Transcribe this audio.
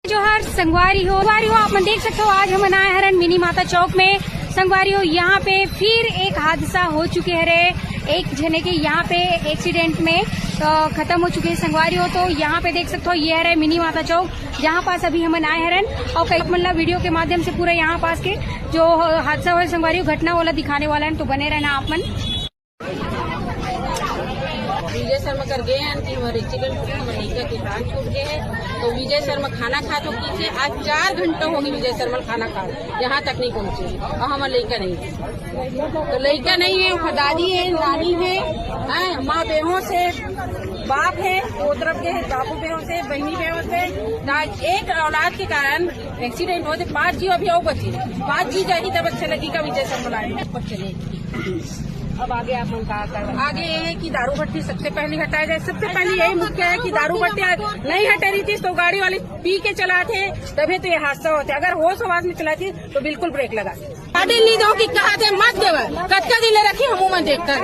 जोहर संगवारी हो आप मन देख सकते हो। आज हम आए हरन मिनी माता चौक में संगवारी हो। यहाँ पे फिर एक हादसा हो चुके है। एक जने के यहाँ पे एक्सीडेंट में तो खत्म हो चुके हैं संगवारी हो। तो यहाँ पे देख सकते हो ये है मिनी माता चौक, जहाँ पास अभी हम आए हरन और कई मतलब वीडियो के माध्यम से पूरा यहाँ पास के जो हादसा हुआ संगवारी हो घटना वाला दिखाने वाला है। तो बने रहना आप मन। विजय शर्मा कर गए हैं कि हमारे एक्सीडेंट हो गया, हमारे लड़का की प्राण छूट गए हैं। तो विजय शर्मा खाना खा तो कीजिए, आज 4 घंटा हो गए विजय शर्मा खाना खा, यहाँ तक नहीं पहुँचे और हमारा लड़का नहीं है। तो लड़का नहीं है, दादी है, नानी है, माँ बेहोश है, बाप है, दो तरफ के बापू बेहोश है, बहनी बेहोश है। एक औलाद के कारण एक्सीडेंट होते 5 जीव अभी और बचे, 5 जी जाएगी तब अच्छा लगेगा विजय शर्मा लाए चलेगी। अब आगे आप मन कहा कर आगे ये है कि दारू भट्टी सबसे पहले हटाया जाए। सबसे पहले यही मुख्य है कि दारू भट्टी नहीं हटा रही थी तो गाड़ी वाले पी के चलाते तभी तो ये हादसा होता। अगर होश आवाज में चलाती तो बिल्कुल ब्रेक लगा। गाड़ी ली दो कि कहा थे मत देव कच्चा दिले रखी हम देखकर